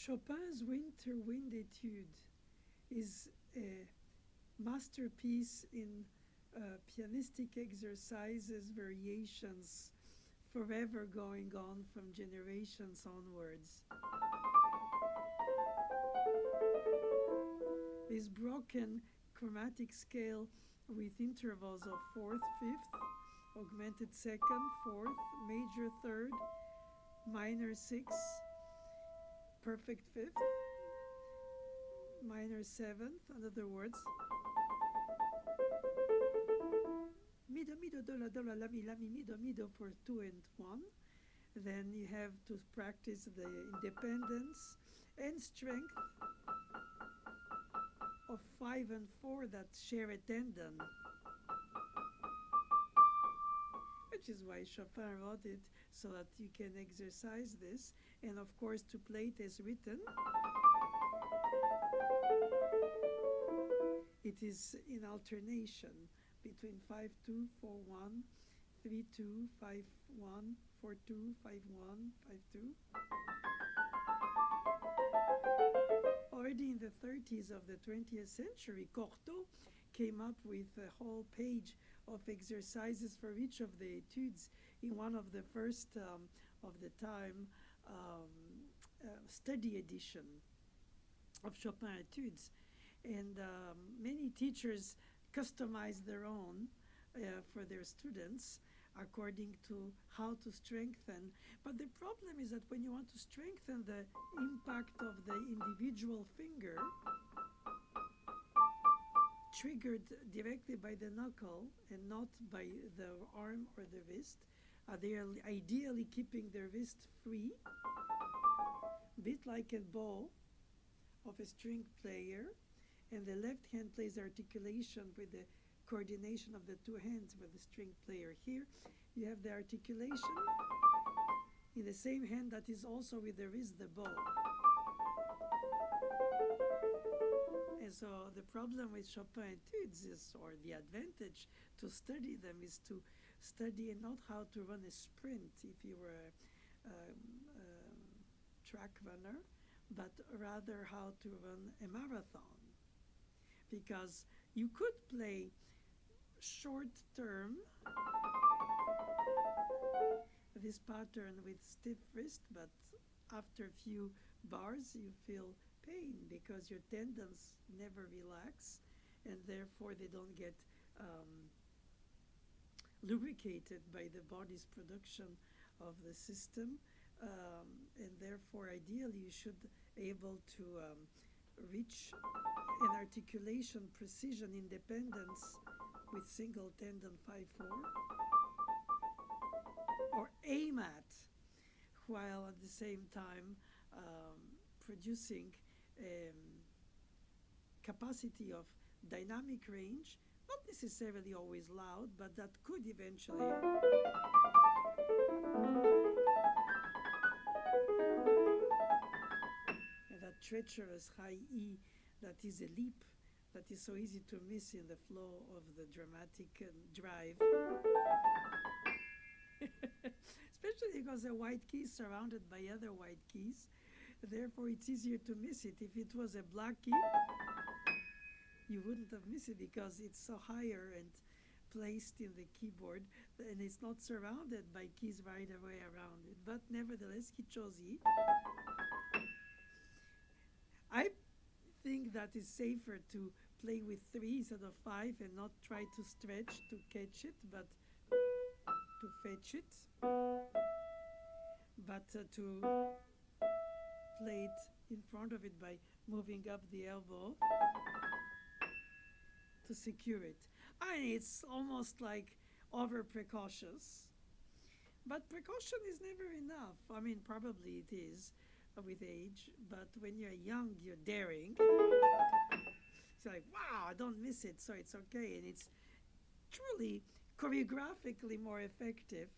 Chopin's Winter Wind Etude is a masterpiece in pianistic exercises, variations, forever going on from generations onwards. This broken chromatic scale with intervals of fourth, fifth, augmented second, fourth, major third, minor sixth, perfect fifth, minor seventh, in other words. Mi, do, la, do, la, mi, mi, do for 2 and 1. Then you have to practice the independence and strength of 5 and 4 that share a tendon. Which is why Chopin wrote it, so that you can exercise this, and of course to play it as written. It is in alternation between 5-2, 4-1, 3-2, 5-1, 4-2, 5-1, 5-2. Already in the 30s of the 20th century, Cortot came up with a whole page of exercises for each of the etudes in one of the first of the time study edition of Chopin etudes. And many teachers customize their own for their students according to how to strengthen. But the problem is that when you want to strengthen the impact of the individual finger, triggered directly by the knuckle and not by the arm or the wrist, they are ideally keeping their wrist free, a bit like a bow of a string player, and the left hand plays articulation with the coordination of the two hands with the string player. Here you have the articulation in the same hand that is also with the wrist, the bow. And so the problem with Chopin etudes is, or the advantage to study them, is to study not how to run a sprint if you were a track runner, but rather how to run a marathon. Because you could play short term this pattern with stiff wrist, but after a few bars you feel pain because your tendons never relax, and therefore they don't get lubricated by the body's production of the system, and therefore ideally you should able to reach an articulation precision independence with single tendon 5-4, or aim at, while at the same time producing capacity of dynamic range, not necessarily always loud, but that could eventually that treacherous high E that is a leap that is so easy to miss in the flow of the dramatic drive. Especially because a white key is surrounded by other white keys. Therefore, it's easier to miss it. If it was a black key, you wouldn't have missed it because it's so higher and placed in the keyboard, and it's not surrounded by keys right away around it. But nevertheless, he chose E. I think that it's safer to play with 3 instead of 5 and not try to stretch to catch it, but to fetch it, but to play it in front of it by moving up the elbow to secure it. It's almost like over precautious, but precaution is never enough. I mean, probably it is with age, but when you're young, you're daring. It's like, wow, I don't miss it, so it's okay. And it's truly choreographically more effective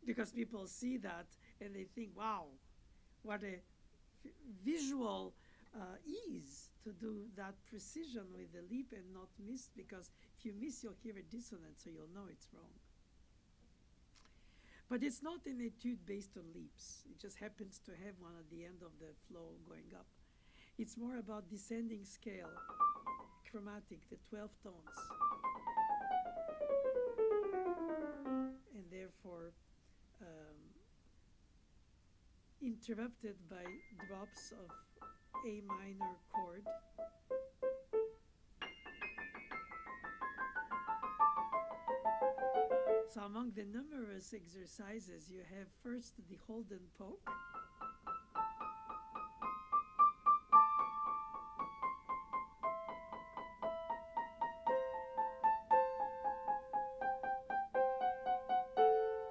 because people see that and they think, wow, what a visual ease to do that precision with the leap and not miss, because if you miss, you'll hear a dissonance, so you'll know it's wrong. But it's not an etude based on leaps. It just happens to have one at the end of the flow going up. It's more about descending scale, chromatic, the 12 tones. And therefore interrupted by drops of A minor chord. So among the numerous exercises, you have first the hold and poke.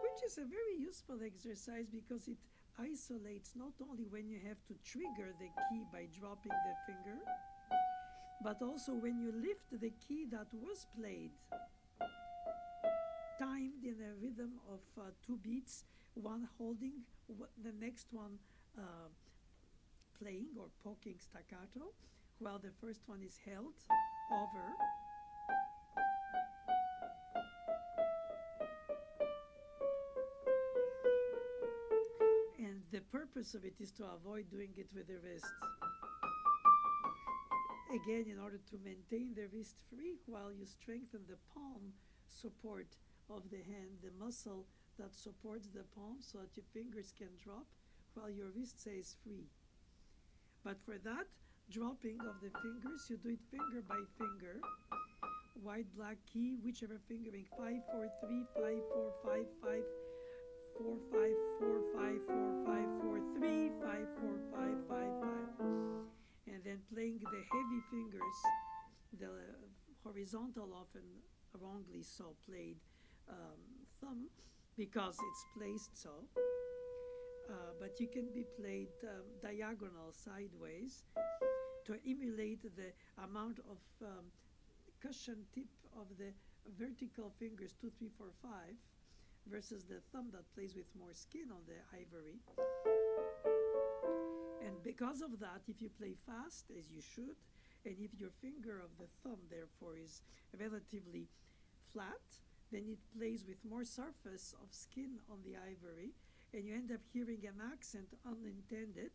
Which is a very useful exercise because it isolates not only when you have to trigger the key by dropping the finger, but also when you lift the key that was played, timed in a rhythm of 2 beats, one holding, the next one playing or poking staccato, while the first one is held over. And the purpose of it is to avoid doing it with the wrist. Again, in order to maintain the wrist free while you strengthen the palm support of the hand, the muscle that supports the palm so that your fingers can drop while your wrist stays free. But for that dropping of the fingers, you do it finger by finger, white, black key, whichever fingering, 5, 4, 3, 5, 4, 5, 5, 4, 5, 4, 5, 4, 5, 4, 3, 5, 4, 5, 5, 5. And then playing the heavy fingers, the horizontal, often wrongly so played, thumb, because it's placed so. But you can be played diagonal, sideways, to emulate the amount of cushion tip of the vertical fingers, 2, 3, 4, 5, versus the thumb that plays with more skin on the ivory. And because of that, if you play fast, as you should, and if your finger of the thumb, therefore, is relatively flat, then it plays with more surface of skin on the ivory, and you end up hearing an accent unintended.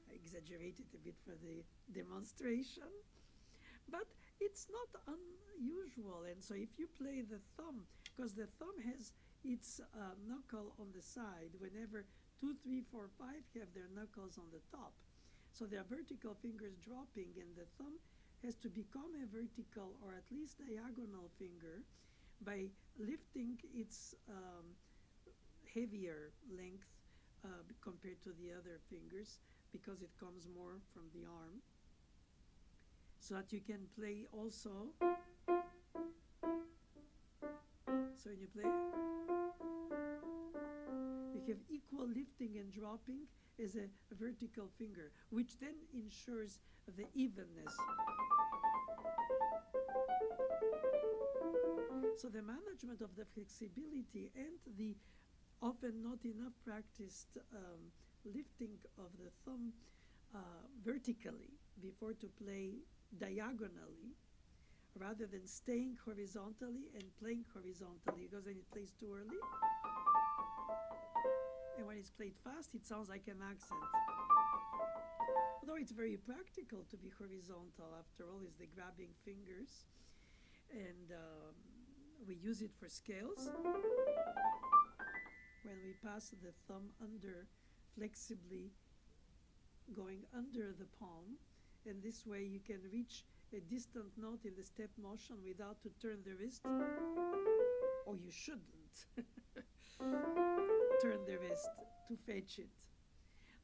I exaggerated a bit for the demonstration, but it's not unusual. And so if you play the thumb, because the thumb has its knuckle on the side, whenever 2, 3, 4, 5 have their knuckles on the top. So their vertical fingers dropping, and the thumb has to become a vertical or at least diagonal finger by lifting its heavier length compared to the other fingers, because it comes more from the arm. So that you can play also. So when you play, you have equal lifting and dropping as a vertical finger, which then ensures the evenness. So the management of the flexibility and the often not enough practiced lifting of the thumb vertically before to play diagonally, rather than staying horizontally and playing horizontally, because then it plays too early. And when it's played fast, it sounds like an accent. Although it's very practical to be horizontal, after all, is the grabbing fingers. And we use it for scales. When we pass the thumb under, flexibly going under the palm, and this way you can reach a distant note in the step motion without to turn the wrist, or you shouldn't turn the wrist to fetch it.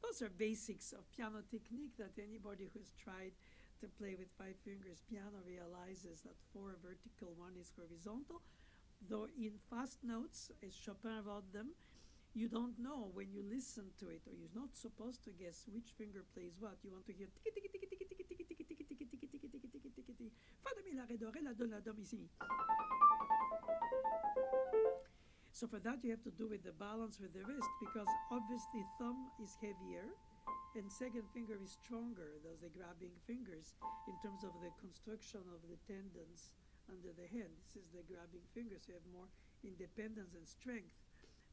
Those are basics of piano technique that anybody who's tried to play with 5 fingers piano realizes that 4 vertical, 1 is horizontal. Though in fast notes, as Chopin wrote them, you don't know when you listen to it, or you're not supposed to guess which finger plays what. You want to hear tiki tiki tiki tiki tiki tiki tiki tiki tiki tiki tiki tiki tiki tiki tiki fa de mi la re do re la do la do mi si. So for that you have to do with the balance with the wrist, because obviously thumb is heavier and second finger is stronger. Those are the grabbing fingers in terms of the construction of the tendons under the hand. This is the grabbing finger, so you have more independence and strength.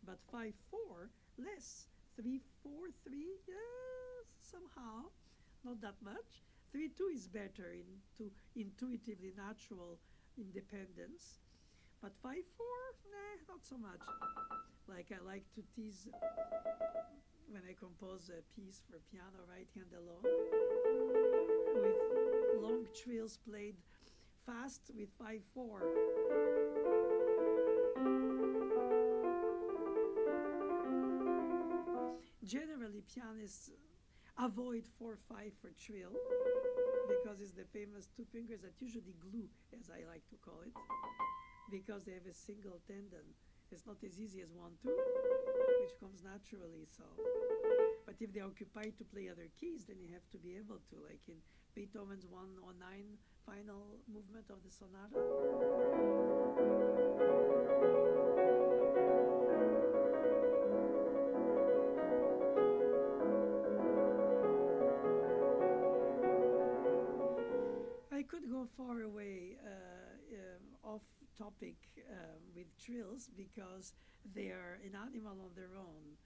But 5/4, less. 3/4, 3, somehow, not that much. 3/2 is better into intuitively natural independence. But 5/4, not so much. Like I like to tease when I compose a piece for piano, right hand alone, with long trills played fast with 5/4. Generally, pianists avoid 4/5 for trill because it's the famous two fingers that usually glue, as I like to call it, because they have a single tendon. It's not as easy as 1/2, which comes naturally. So, but if they're occupied to play other keys, then you have to be able to, like in Beethoven's 109 final movement of the sonata. I could go far away off topic with trills because they are an animal on their own.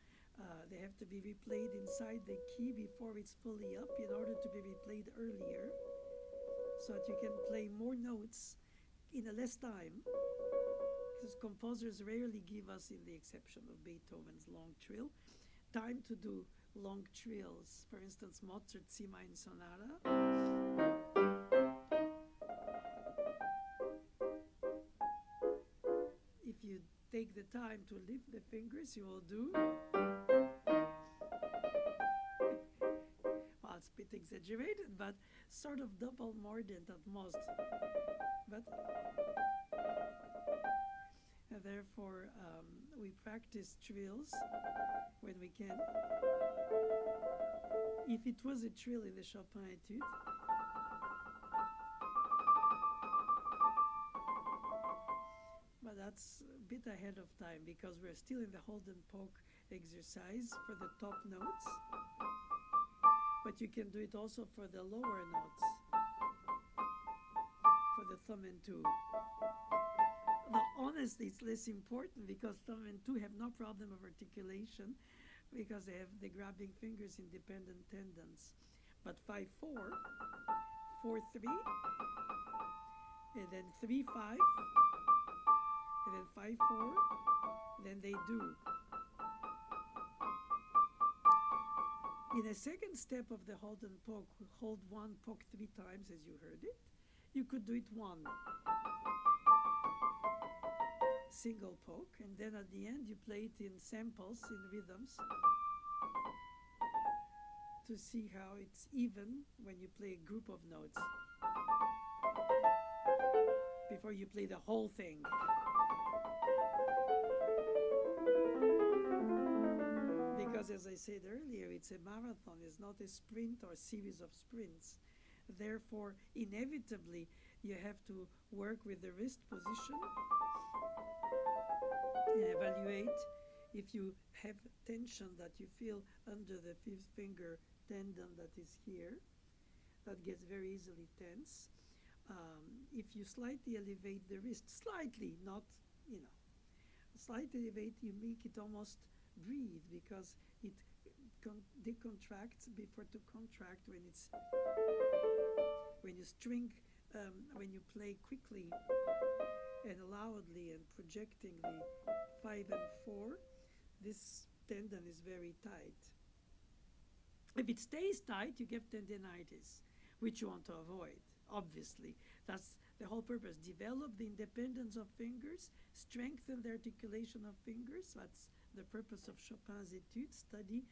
They have to be replayed inside the key before it's fully up in order to be replayed earlier, so that you can play more notes in a less time. Because composers rarely give us, in the exception of Beethoven's long trill, time to do long trills. For instance, Mozart's C minor sonata. If you take the time to lift the fingers, you will do. Well, it's a bit exaggerated, but sort of double mordent at most. But and therefore, we practice trills when we can. If it was a trill in the Chopin Etude, but that's a bit ahead of time because we're still in the hold and poke exercise for the top notes. But you can do it also for the lower notes, for the thumb and two. Now, honestly, it's less important because thumb and two have no problem of articulation because they have the grabbing fingers independent tendons. But 5/4, 4/3, and then 3/5, and then 5/4, then they do. In a second step of the hold and poke, hold one, poke 3 times as you heard it. You could do it one. Single poke, and then at the end you play it in samples, in rhythms, to see how it's even when you play a group of notes before you play the whole thing. Because as I said earlier, it's a marathon, it's not a sprint or series of sprints. Therefore, inevitably, you have to work with the wrist position and evaluate if you have tension that you feel under the fifth finger tendon that is here, that gets very easily tense. If you slightly elevate the wrist, slightly, not, slightly elevate, you make it almost breathe because it decontracts before to contract when it's, when you string, when you play quickly and loudly and projecting the 5 and 4, this tendon is very tight. If it stays tight, you get tendinitis, which you want to avoid, obviously. That's the whole purpose. Develop the independence of fingers, strengthen the articulation of fingers. That's the purpose of Chopin's Etude, study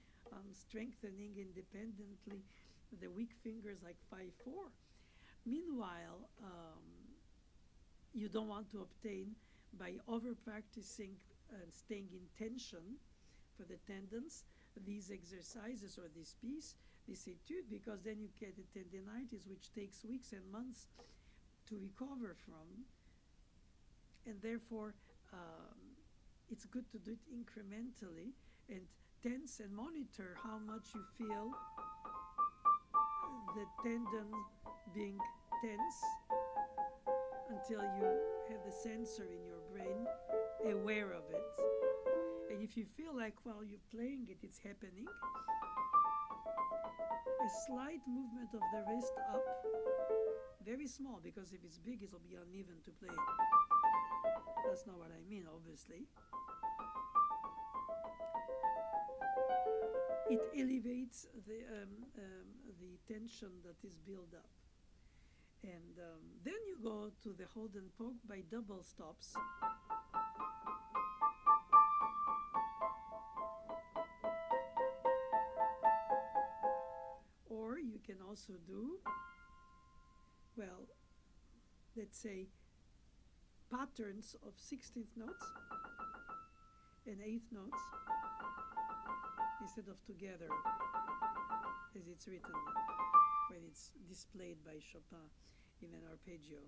strengthening independently the weak fingers like 5/4. Meanwhile, you don't want to obtain by over-practicing and staying in tension for the tendons these exercises or this piece, this etude, because then you get a tendinitis which takes weeks and months to recover from. And therefore, it's good to do it incrementally and tense and monitor how much you feel the tendon being tense until you have the sensor in your brain aware of it. And if you feel like while you're playing it, it's happening, a slight movement of the wrist up, very small, because if it's big, it'll be uneven to play. That's not what I mean, obviously. It elevates the tension that is built up. And then you go to the hold and poke by double stops. Or you can also do, well, let's say patterns of 16th notes and 8th notes instead of together as it's written when it's displayed by Chopin in an arpeggio.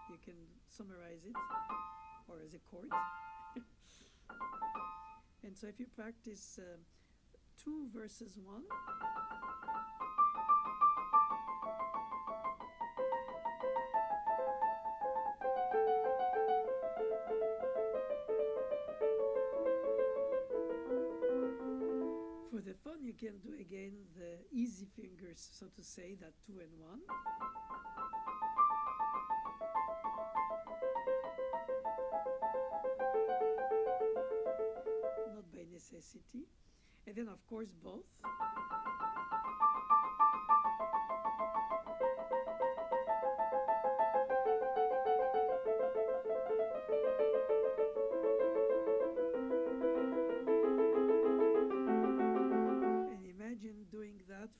You can summarize it, or as a chord. And so if you practice 2 verses 1, for the fun, you can do again the easy fingers, so to say, that 2 and 1. Not by necessity. And then, of course, both.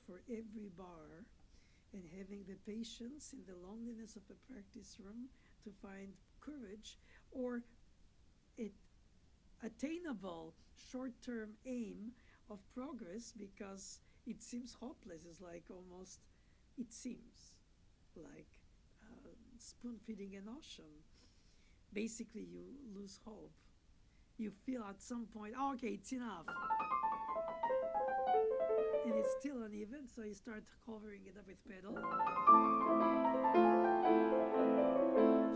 For every bar, and having the patience in the loneliness of a practice room to find courage or attainable short-term aim of progress, because it seems hopeless. It's like almost, it seems like spoon feeding an ocean. Basically, you lose hope. You feel at some point, oh, okay, it's enough. And it's still uneven, so you start covering it up with pedal.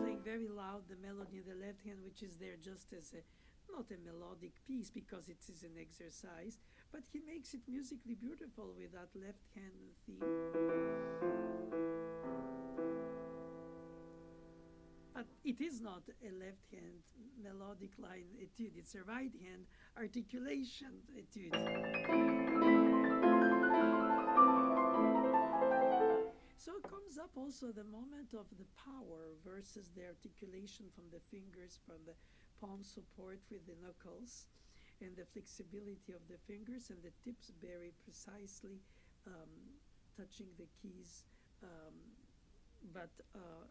Playing very loud the melody in the left hand, which is there just as not a melodic piece because it is an exercise, but he makes it musically beautiful with that left hand theme. But it is not a left hand melodic line etude, it's a right hand articulation etude. So it comes up also the moment of the power versus the articulation from the fingers, from the palm support with the knuckles, and the flexibility of the fingers and the tips very precisely touching the keys. But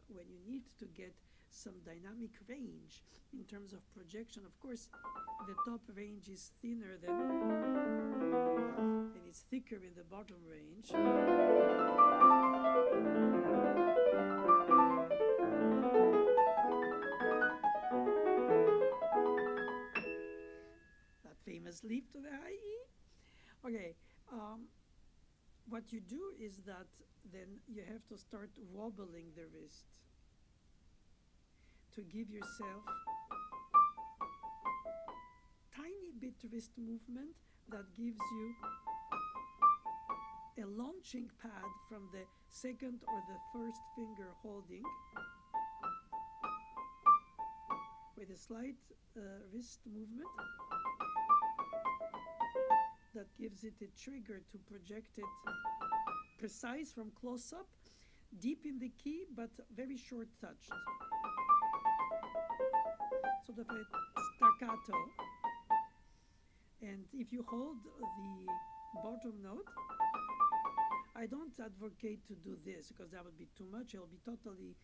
when you need to get some dynamic range in terms of projection, of course, the top range is thinner than, and it's thicker in the bottom range. That famous leap to the high E. Okay, what you do is that then you have to start wobbling the wrist to give yourself tiny bit wrist movement that gives you a launching pad from the second or the first finger holding with a slight wrist movement that gives it a trigger to project it precise from close up, deep in the key, but very short touched. Sort of a staccato. And if you hold the bottom note, I don't advocate to do this because that would be too much. It'll be totally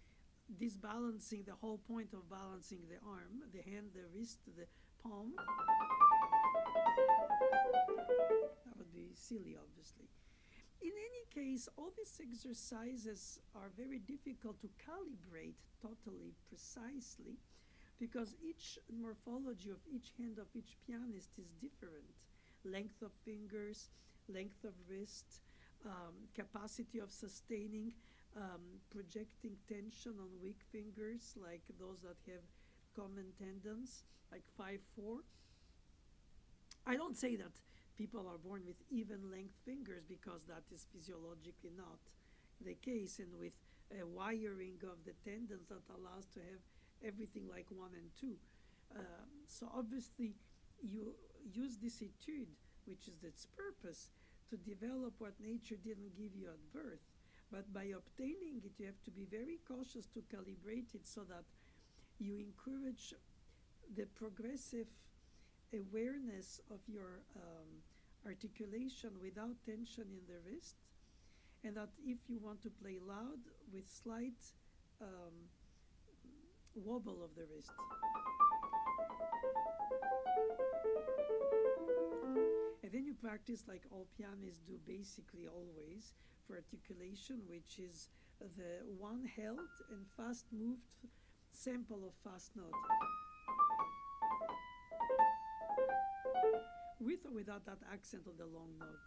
disbalancing the whole point of balancing the arm, the hand, the wrist, the palm. That would be silly, obviously. In any case, all these exercises are very difficult to calibrate totally precisely because each morphology of each hand of each pianist is different. Length of fingers, length of wrist, capacity of sustaining projecting tension on weak fingers, like those that have common tendons, like 5-4. I don't say that people are born with even length fingers, because that is physiologically not the case, and with a wiring of the tendons that allows to have everything like 1 and 2. So obviously you use this etude, which is its purpose, to develop what nature didn't give you at birth. But by obtaining it, you have to be very cautious to calibrate it so that you encourage the progressive awareness of your articulation without tension in the wrist, and that if you want to play loud, with slight wobble of the wrist. And then you practice like all pianists do basically always for articulation, which is the one held and fast moved sample of fast note. With or without that accent on the long note.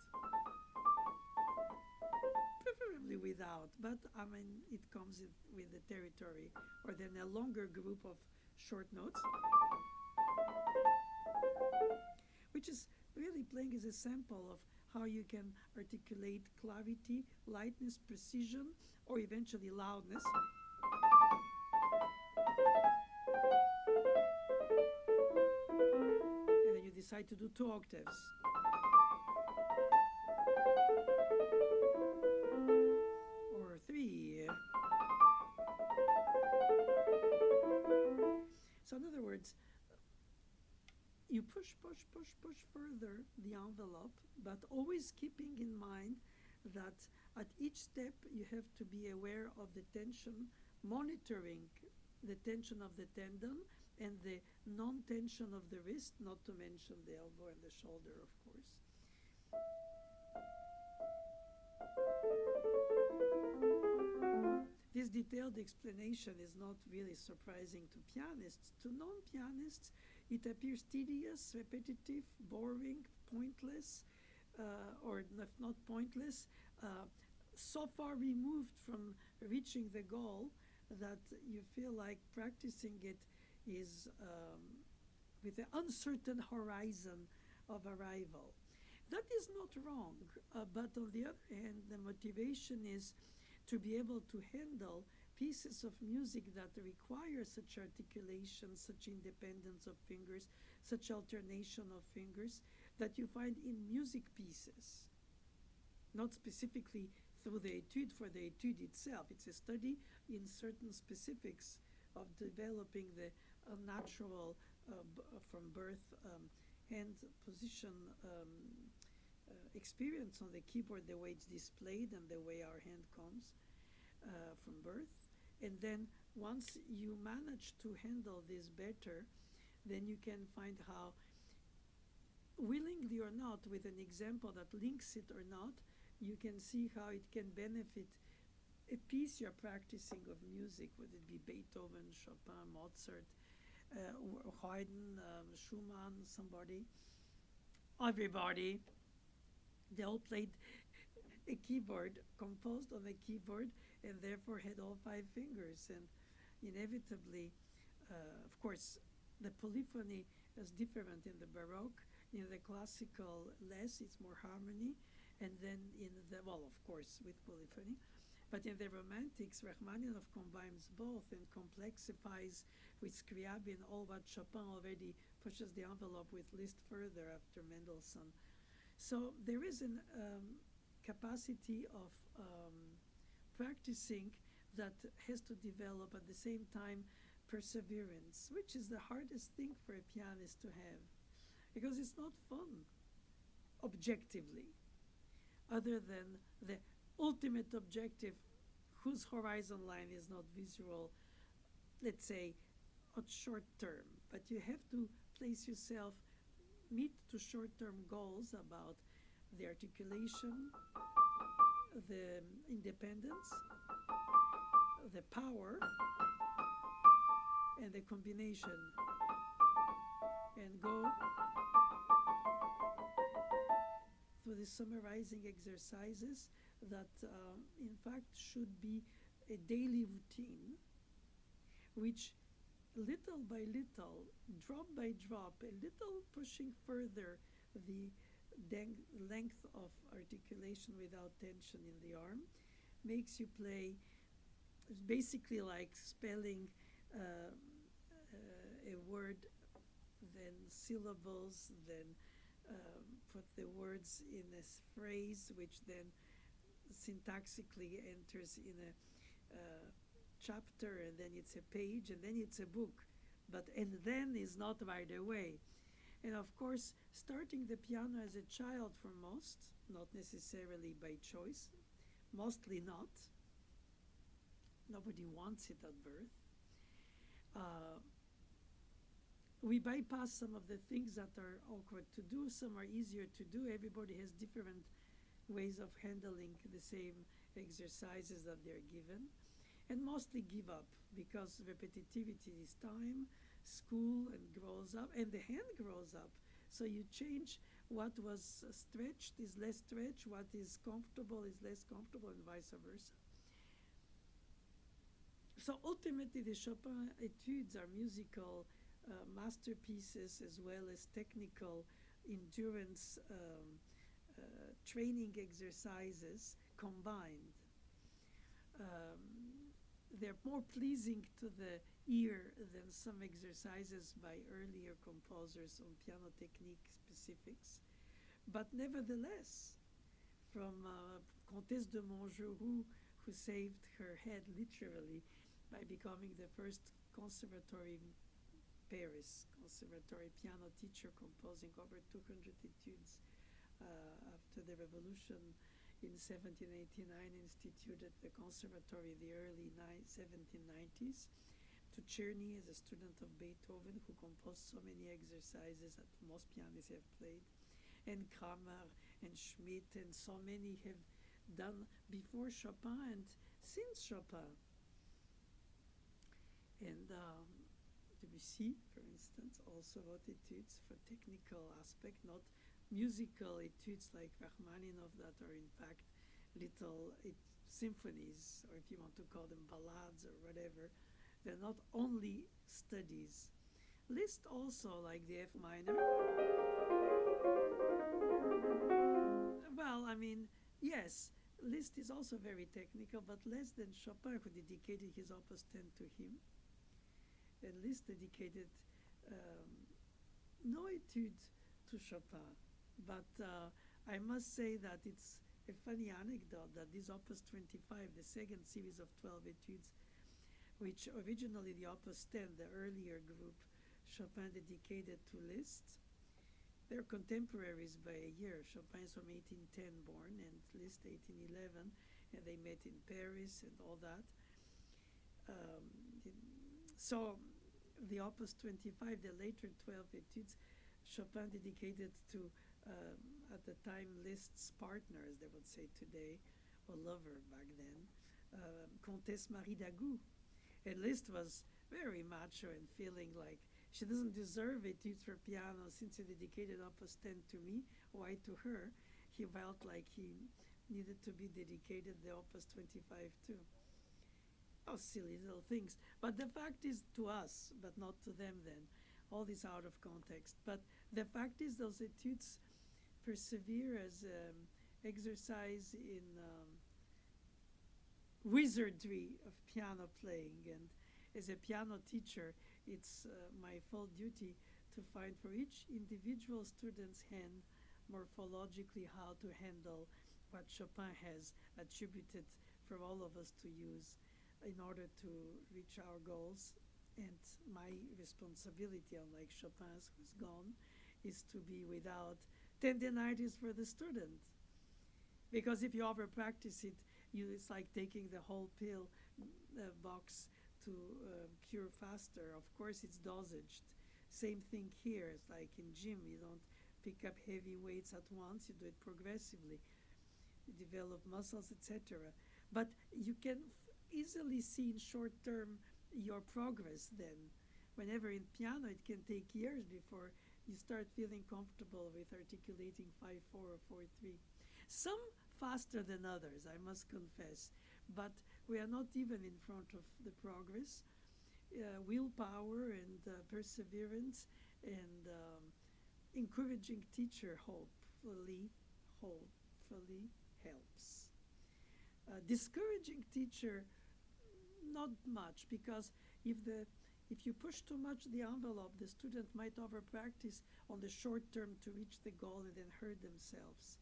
Preferably without, but I mean, it comes with the territory. Or then a longer group of short notes, which is really playing as a sample of how you can articulate clarity, lightness, precision, or eventually loudness. And then you decide to do 2 octaves. Or 3. So in other words, you push further the envelope, but always keeping in mind that at each step you have to be aware of the tension, monitoring the tension of the tendon and the non-tension of the wrist, not to mention the elbow and the shoulder, of course. This detailed explanation is not really surprising to pianists. To non-pianists, it appears tedious, repetitive, boring, pointless, or if not pointless, so far removed from reaching the goal that you feel like practicing it is with an uncertain horizon of arrival. That is not wrong, but on the other hand, the motivation is to be able to handle pieces of music that require such articulation, such independence of fingers, such alternation of fingers that you find in music pieces. Not specifically through the etude for the etude itself. It's a study in certain specifics of developing the natural from birth hand position experience on the keyboard, the way it's displayed and the way our hand comes from birth. And then once you manage to handle this better, then you can find how, willingly or not, with an example that links it or not, you can see how it can benefit a piece you're practicing of music, whether it be Beethoven, Chopin, Mozart, Haydn, Schumann, somebody, everybody. They all played a keyboard, composed on a keyboard, and therefore had all 5 fingers. And inevitably, of course, the polyphony is different in the Baroque. In the classical, less, it's more harmony. And then in the, well, of course, with polyphony. But in the Romantics, Rachmaninoff combines both and complexifies with Scriabin all what Chopin already pushes the envelope with Liszt further after Mendelssohn. So there is a capacity of practicing that has to develop at the same time perseverance, which is the hardest thing for a pianist to have, because it's not fun, objectively, other than the ultimate objective whose horizon line is not visual, let's say, at short term. But you have to place yourself, meet to short-term goals about the articulation, the independence, the power, and the combination, and go through the summarizing exercises that in fact should be a daily routine, which little by little, drop by drop, a little pushing further the length of articulation without tension in the arm, makes you play. It's basically like spelling a word, then syllables, then put the words in a phrase, which then syntactically enters in a chapter, and then it's a page, and then it's a book. But and then is not right away. And of course, starting the piano as a child for most, not necessarily by choice, mostly not. Nobody wants it at birth. We bypass some of the things that are awkward to do. Some are easier to do. Everybody has different ways of handling the same exercises that they're given, and mostly give up because repetitivity is time, school, and grows up, and the hand grows up. So you change what was stretched is less stretched, what is comfortable is less comfortable, and vice versa. So ultimately, the Chopin etudes are musical masterpieces as well as technical endurance training exercises combined. They're more pleasing to the ear than some exercises by earlier composers on piano technique specifics. But nevertheless, from Comtesse de Montgeroux, who saved her head literally by becoming the first conservatory Paris conservatory piano teacher, composing over 200 etudes after the revolution in 1789, instituted the conservatory in the early 1790s, to Czerny as a student of Beethoven, who composed so many exercises that most pianists have played, and Kramer and Schmidt, and so many have done before Chopin and since Chopin. And Debussy, for instance, also wrote etudes for technical aspect, not musical etudes like Rachmaninoff that are in fact little symphonies, or if you want to call them ballades or whatever. They're not only studies. Liszt also, like the F minor. Well, I mean, yes, Liszt is also very technical, but less than Chopin, who dedicated his Opus 10 to him. And Liszt dedicated no etude to Chopin. But I must say that it's a funny anecdote that this Opus 25, the second series of 12 etudes, which originally the Opus 10, the earlier group, Chopin dedicated to Liszt. They're contemporaries by a year. Chopin is from 1810 born and Liszt 1811, and they met in Paris and all that. So the Opus 25, the later 12 etudes, Chopin dedicated to, at the time, Liszt's partner, as they would say today, or lover back then, Comtesse Marie d'Agoult. And Liszt was very macho and feeling like she doesn't deserve etudes for piano since he dedicated Opus 10 to me. Why to her? He felt like he needed to be dedicated the Opus 25 too. Oh, silly little things. But the fact is, to us, but not to them then, all this out of context. But the fact is, those etudes persevere as exercise in wizardry of piano playing. And as a piano teacher, it's my full duty to find for each individual student's hand morphologically how to handle what Chopin has attributed for all of us to use in order to reach our goals. And my responsibility, unlike Chopin's, who's gone, is to be without tendinitis for the student. Because if you over practice it, it's like taking the whole pill box to cure faster. Of course, it's dosaged. Same thing here. It's like in gym, you don't pick up heavy weights at once. You do it progressively. You develop muscles, etc. But you can easily see in short term your progress then. Whenever in piano, it can take years before you start feeling comfortable with articulating 5/4 or 4/3. Some faster than others, I must confess, but we are not even in front of the progress. Willpower and perseverance and encouraging teacher hopefully helps. Discouraging teacher, not much, because if you push too much the envelope, the student might over practice on the short term to reach the goal and then hurt themselves.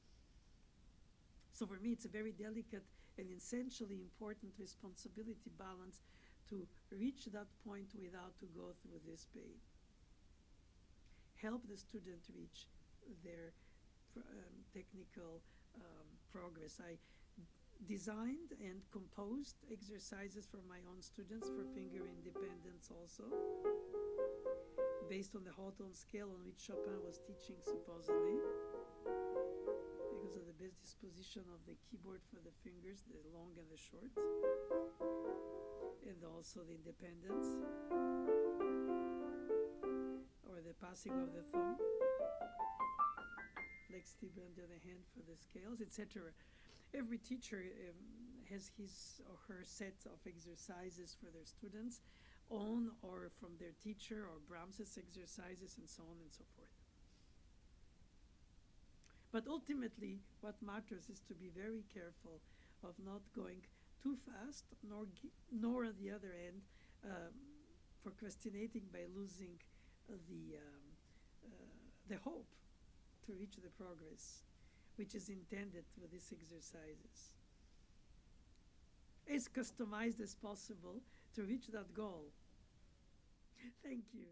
So for me, it's a very delicate and essentially important responsibility balance to reach that point without to go through this pain. Help the student reach their technical progress. I designed and composed exercises for my own students for finger independence also, based on the whole tone scale on which Chopin was teaching supposedly, because of the best disposition of the keyboard for the fingers, the long and the short, and also the independence, or the passing of the thumb, flexible under the hand for the scales, etc. Every teacher has his or her set of exercises for their students, own or from their teacher, or Brahms's exercises, and so on and so forth. But ultimately, what matters is to be very careful of not going too fast, nor on the other end, procrastinating by losing the hope to reach the progress which is intended with these exercises. As customized as possible to reach that goal. Thank you.